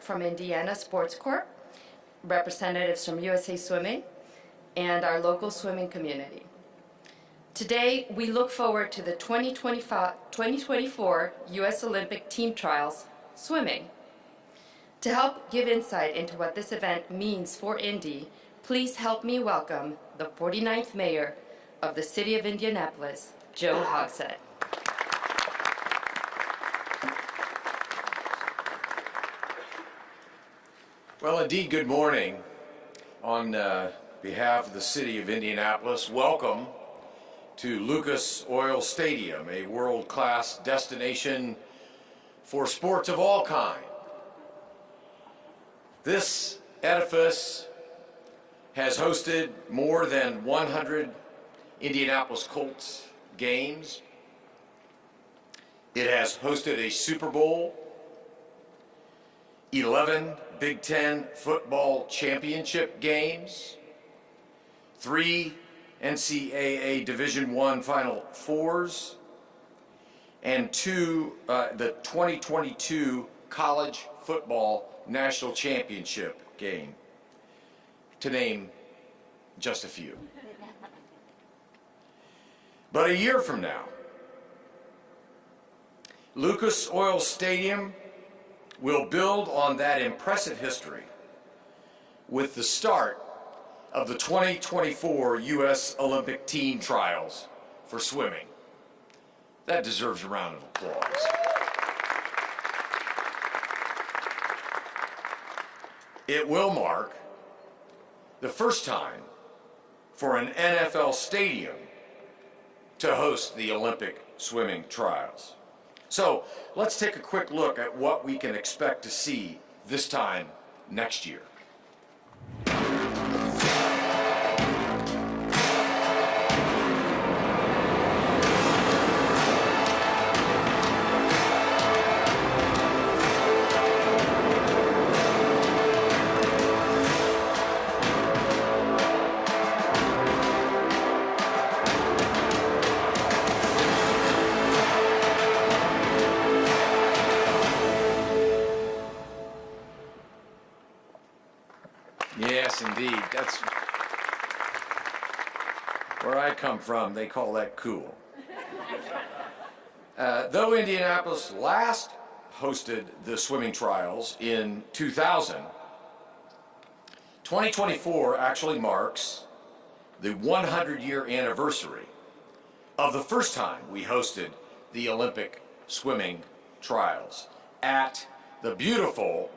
from Indiana Sports Corp, representatives from USA Swimming, and our local swimming community. Today, we look forward to the 2024 U.S. Olympic Team Trials Swimming. To help give insight into what this event means for Indy, please help me welcome the 49th Mayor of the City of Indianapolis, Joe Hogsett. Well, indeed, good morning. On behalf of the City of Indianapolis, welcome to Lucas Oil Stadium, a world-class destination for sports of all kinds. This edifice has hosted more than 100 Indianapolis Colts games. It has hosted a Super Bowl, 11 Big Ten football championship games, 3 NCAA Division I Final Fours, and 2 the 2022 College Football National Championship game, to name just a few. But a year from now, Lucas Oil Stadium will build on that impressive history with the start of the 2024 U.S. Olympic Team Trials for swimming. That deserves a round of applause. It will mark the first time for an NFL stadium to host the Olympic swimming trials. So let's take a quick look at what we can expect to see this time next year. Yes, indeed. That's where I come from. They call that cool. Though Indianapolis last hosted the swimming trials in 2000, 2024 actually marks the 100-year anniversary of the first time we hosted the Olympic swimming trials at the beautiful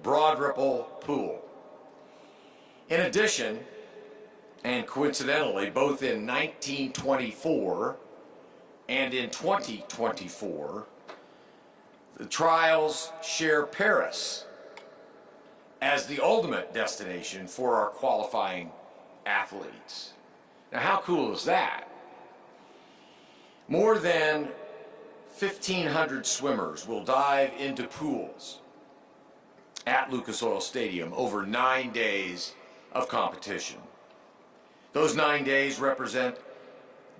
Broad Ripple Pool. In addition, and coincidentally, both in 1924 and in 2024, the trials share Paris as the ultimate destination for our qualifying athletes. Now, how cool is that? More than 1,500 swimmers will dive into pools at Lucas Oil Stadium over 9 days of competition. Those 9 days represent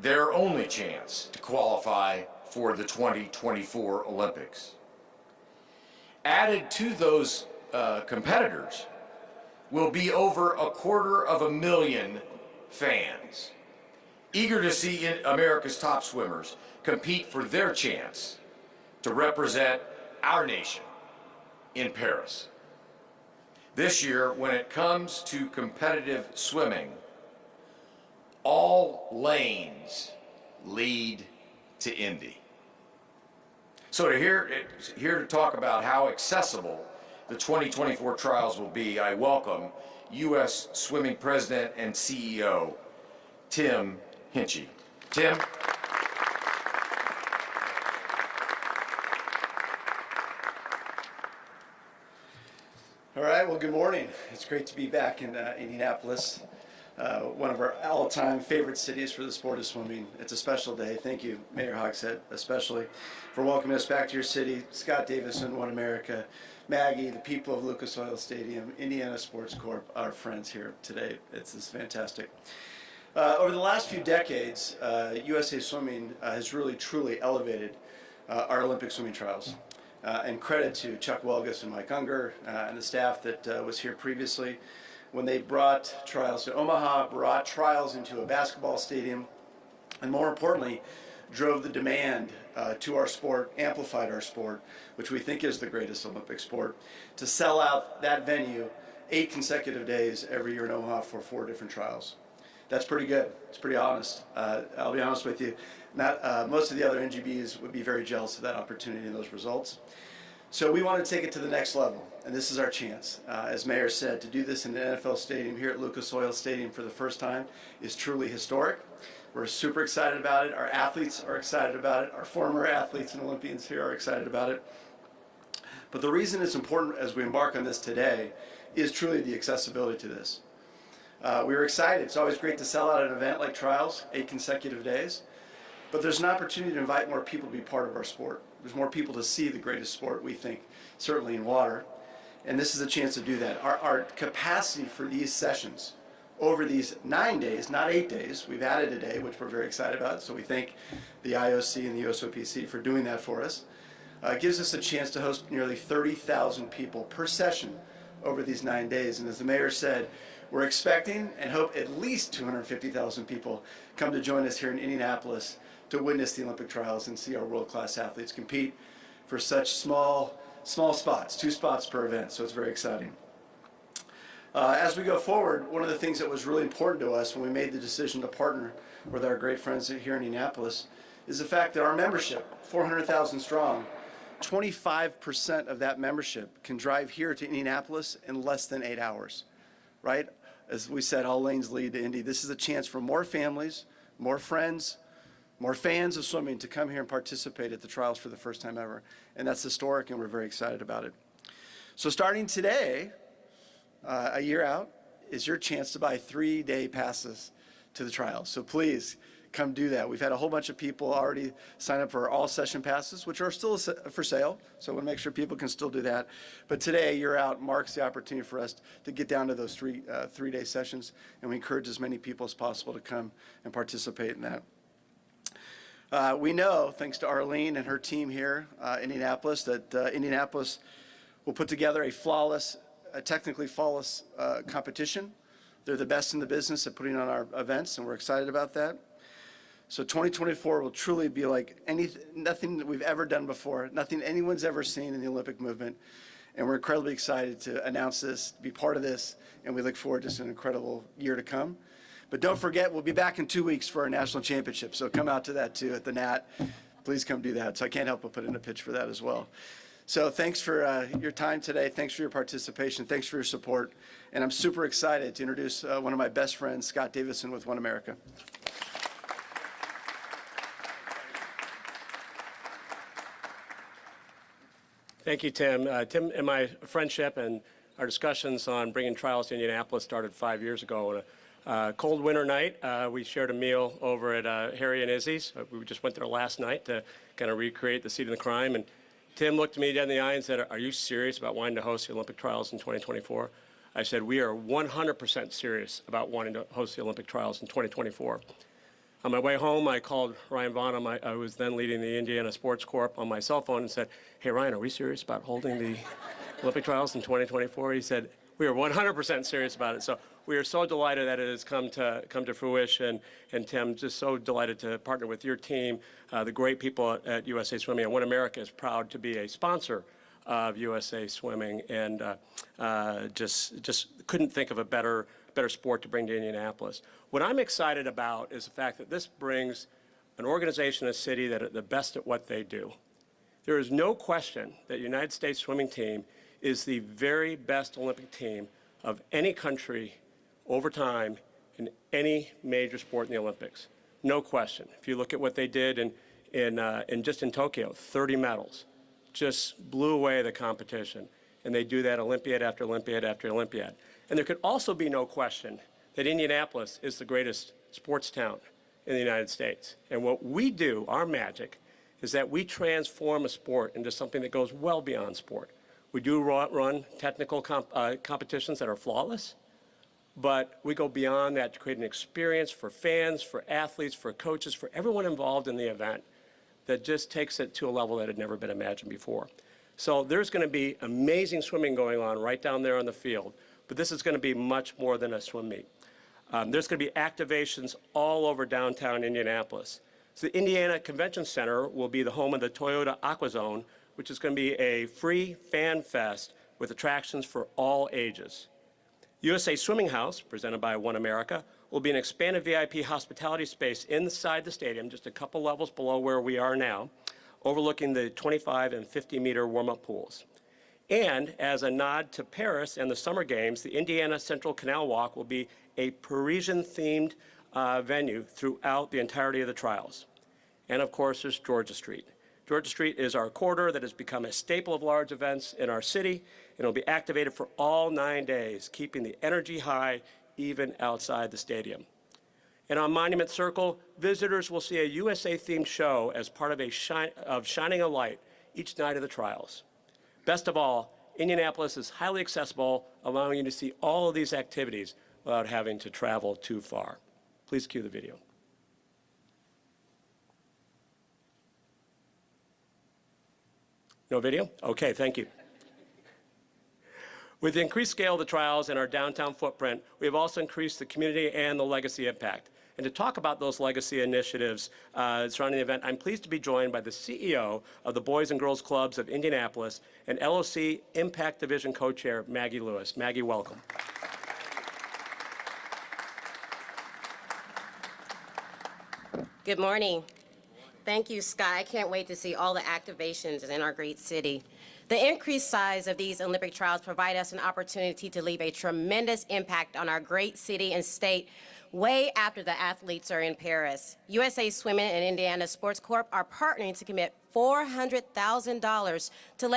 their only chance to qualify for the 2024 Olympics. Added to those competitors will be over 250,000 fans, eager to see America's top swimmers compete for their chance to represent our nation in Paris. This year, when it comes to competitive swimming, all lanes lead to Indy. So here to talk about how accessible the 2024 trials will be, I welcome U.S. Swimming President and CEO, Tim Hinchey. Tim? All right, well, good morning. It's great to be back in Indianapolis, one of our all-time favorite cities for the sport of swimming. It's a special day. Thank you, Mayor Hogsett, especially for welcoming us back to your city. Scott Davison, One America, Maggie, the people of Lucas Oil Stadium, Indiana Sports Corp, our friends here today. It's fantastic. Over the last few decades, USA Swimming has really, truly elevated our Olympic swimming trials. And credit to Chuck Welgus and Mike Unger and the staff that was here previously when they brought trials to Omaha, brought trials into a basketball stadium, and more importantly, drove the demand to our sport, amplified our sport, which we think is the greatest Olympic sport, to sell out that venue 8 consecutive days every year in Omaha for 4 different trials. That's pretty good. It's pretty honest. I'll be honest with you. Most of the other NGBs would be very jealous of that opportunity and those results. So we want to take it to the next level, and this is our chance. As Mayor said, to do this in an NFL stadium here at Lucas Oil Stadium for the first time is truly historic. We're super excited about it. Our athletes are excited about it. Our former athletes and Olympians here are excited about it. But the reason it's important as we embark on this today is truly the accessibility to this. We were excited. It's always great to sell out an event like trials, 8 consecutive days. But there's an opportunity to invite more people to be part of our sport. There's more people to see the greatest sport, we think, certainly in water. And this is a chance to do that. Our capacity for these sessions over these 9 days, not 8 days, we've added a day, which we're very excited about. So we thank the IOC and the USOPC for doing that for us. Gives us a chance to host nearly 30,000 people per session over these 9 days. And as the mayor said, we're expecting and hope at least 250,000 people come to join us here in Indianapolis to witness the Olympic trials and see our world-class athletes compete for such small spots, 2 spots per event. So it's very exciting. As we go forward, one of the things that was really important to us when we made the decision to partner with our great friends here in Indianapolis is the fact that our membership, 400,000 strong, 25% of that membership can drive here to Indianapolis in less than 8 hours, right? As we said, all lanes lead to Indy. This is a chance for more families, more friends, more fans of swimming to come here and participate at the trials for the first time ever. And that's historic, and we're very excited about it. So starting today, a year out, is your chance to buy 3-day passes to the trials. So please come do that. We've had a whole bunch of people already sign up for all session passes, which are still for sale. So we'll make sure people can still do that. But today, you're out marks the opportunity for us to get down to those 3-day sessions, and we encourage as many people as possible to come and participate in that. We know, thanks to Arlene and her team here in Indianapolis, that Indianapolis will put together a technically flawless competition. They're the best in the business at putting on our events, and we're excited about that. So 2024 will truly be like nothing that we've ever done before, nothing anyone's ever seen in the Olympic movement. And we're incredibly excited to announce this, to be part of this, and we look forward to an incredible year to come. But don't forget, we'll be back in 2 weeks for our national championship, so come out to that too at the NAT. Please come do that. So I can't help but put in a pitch for that as well. So thanks for your time today. Thanks for your participation. Thanks for your support. And I'm super excited to introduce one of my best friends, Scott Davison with One America. Thank you, Tim. Tim and my friendship and our discussions on bringing trials to Indianapolis started 5 years ago. On a cold winter night, we shared a meal over at Harry and Izzy's. We just went there last night to kind of recreate the scene of the crime. And Tim looked me dead in the eye and said, "Are you serious about wanting to host the Olympic trials in 2024? I said, "We are 100% serious about wanting to host the Olympic trials in 2024. On my way home, I called Ryan Vaughn, I was then leading the Indiana Sports Corp, on my cell phone and said, "Hey, Ryan, are we serious about holding the Olympic trials in 2024? He said, "We are 100% serious about it." So we are so delighted that it has come to fruition. And Tim, just so delighted to partner with your team, the great people at USA Swimming. And One America is proud to be a sponsor of USA Swimming, and just couldn't think of a better sport to bring to Indianapolis. What I'm excited about is the fact that this brings an organization, a city that are the best at what they do. There is no question that the United States swimming team is the very best Olympic team of any country over time in any major sport in the Olympics. No question. If you look at what they did in Tokyo, 30 medals, just blew away the competition. And they do that Olympiad after Olympiad after Olympiad. And there could also be no question that Indianapolis is the greatest sports town in the United States. And what we do, our magic, is that we transform a sport into something that goes well beyond sport. We do run technical competitions that are flawless, but we go beyond that to create an experience for fans, for athletes, for coaches, for everyone involved in the event that just takes it to a level that had never been imagined before. So there's going to be amazing swimming going on right down there on the field, but this is going to be much more than a swim meet. There's going to be activations all over downtown Indianapolis. So the Indiana Convention Center will be the home of the Toyota AquaZone, which is going to be a free fan fest with attractions for all ages. USA Swimming House, presented by One America, will be an expanded VIP hospitality space inside the stadium, just a couple levels below where we are now, overlooking the 25 and 50-meter warm-up pools. And as a nod to Paris and the Summer Games, the Indiana Central Canal Walk will be a Parisian-themed venue throughout the entirety of the trials. And of course, there's Georgia Street. Georgia Street is our corridor that has become a staple of large events in our city, and it'll be activated for all 9 days, keeping the energy high even outside the stadium. And on Monument Circle, visitors will see a USA-themed show as part of Shining a Light each night of the trials. Best of all, Indianapolis is highly accessible, allowing you to see all of these activities without having to travel too far. Please cue the video. No video? Okay, thank you. With the increased scale of the trials and our downtown footprint, we have also increased the community and the legacy impact. And to talk about those legacy initiatives surrounding the event, I'm pleased to be joined by the CEO of the Boys and Girls Clubs of Indianapolis and LOC Impact Division Co-Chair, Maggie Lewis. Maggie, welcome. Good morning. Thank you, Scott. I can't wait to see all the activations in our great city. The increased size of these Olympic trials provide us an opportunity to leave a tremendous impact on our great city and state way after the athletes are in Paris. USA Swimming and Indiana Sports Corp are partnering to commit $400,000 to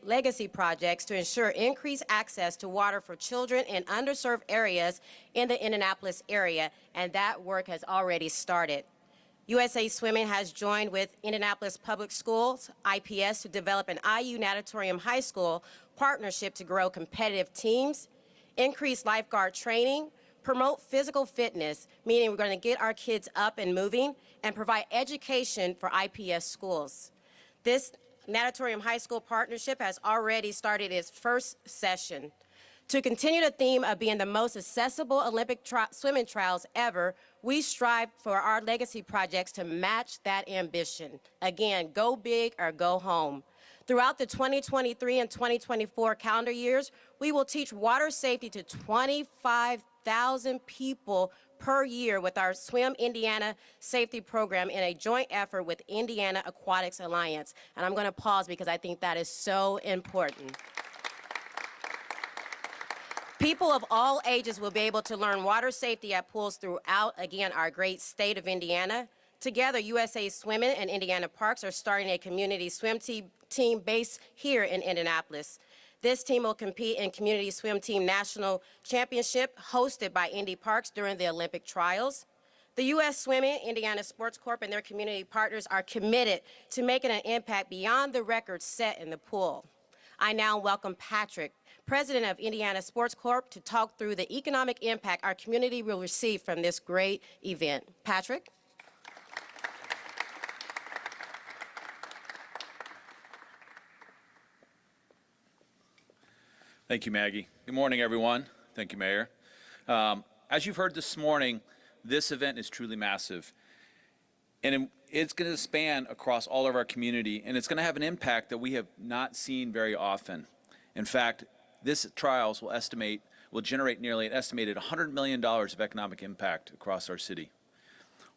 legacy projects to ensure increased access to water for children in underserved areas in the Indianapolis area, and that work has already started. USA Swimming has joined with Indianapolis Public Schools, IPS, to develop an IU Natatorium High School partnership to grow competitive teams, increase lifeguard training, promote physical fitness, meaning we're going to get our kids up and moving, and provide education for IPS schools. This Natatorium High School partnership has already started its first session. To continue the theme of being the most accessible Olympic swimming trials ever, we strive for our legacy projects to match that ambition. Again, go big or go home. Throughout the 2023 and 2024 calendar years, we will teach water safety to 25,000 people per year with our Swim Indiana Safety Program in a joint effort with Indiana Aquatics Alliance. And I'm going to pause because I think that is so important. People of all ages will be able to learn water safety at pools throughout, again, our great state of Indiana. Together, USA Swimming and Indiana Parks are starting a community swim team based here in Indianapolis. This team will compete in Community Swim Team National Championship hosted by Indy Parks during the Olympic trials. The U.S. Swimming, Indiana Sports Corp, and their community partners are committed to making an impact beyond the records set in the pool. I now welcome Patrick, President of Indiana Sports Corp, to talk through the economic impact our community will receive from this great event. Patrick? Thank you, Maggie. Good morning, everyone. Thank you, Mayor. As you've heard this morning, this event is truly massive. And it's going to span across all of our community, and it's going to have an impact that we have not seen very often. In fact, this trials will generate nearly an estimated $100 million of economic impact across our city.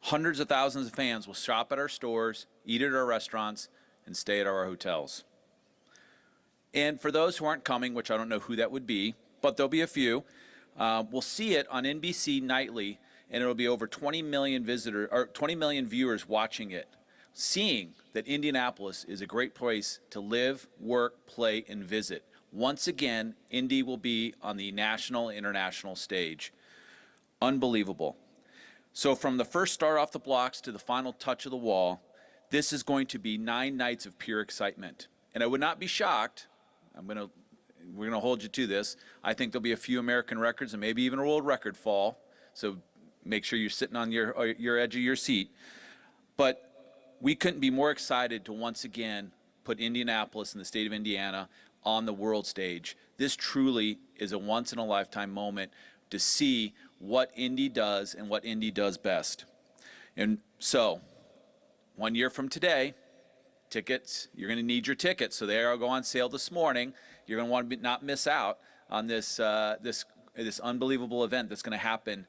Hundreds of thousands of fans will shop at our stores, eat at our restaurants, and stay at our hotels. And for those who aren't coming, which I don't know who that would be, but there'll be a few, we'll see it on NBC nightly, and it'll be over 20 million viewers watching it, seeing that Indianapolis is a great place to live, work, play, and visit. Once again, Indy will be on the national and international stage. Unbelievable. So from the first start off the blocks to the final touch of the wall, this is going to be 9 nights of pure excitement. And I would not be shocked, we're going to hold you to this, I think there'll be a few American records and maybe even a world record fall. So make sure you're sitting on your edge of your seat. But we couldn't be more excited to once again put Indianapolis and the state of Indiana on the world stage. This truly is a once-in-a-lifetime moment to see what Indy does and what Indy does best. And so, 1 year from today, tickets, you're going to need your tickets. So they are go on sale this morning. You're going to want to not miss out on this unbelievable event that's going to happen.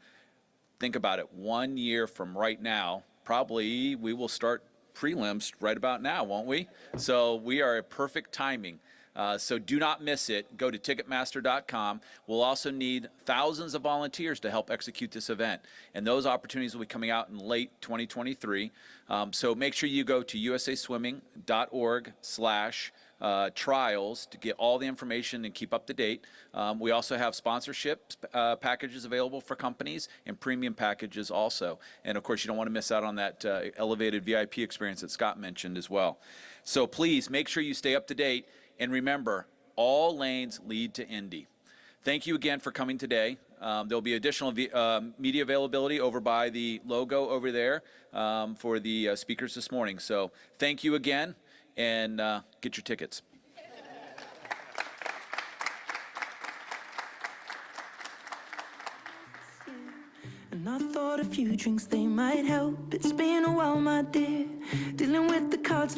Think about it, 1 year from right now, probably we will start prelims right about now, won't we? So we are at perfect timing. So do not miss it. Go to Ticketmaster.com. We'll also need thousands of volunteers to help execute this event. And those opportunities will be coming out in late 2023. So make sure you go to usaswimming.org/trials to get all the information and keep up to date. We also have sponsorship packages available for companies and premium packages also. And of course, you don't want to miss out on that elevated VIP experience that Scott mentioned as well. So please make sure you stay up to date. And remember, all lanes lead to Indy. Thank you again for coming today. There'll be additional media availability over by the logo over there for the speakers this morning. So thank you again, and get your tickets. And I thought a few drinks, they might help. It's been a while, my dear, dealing with the cards.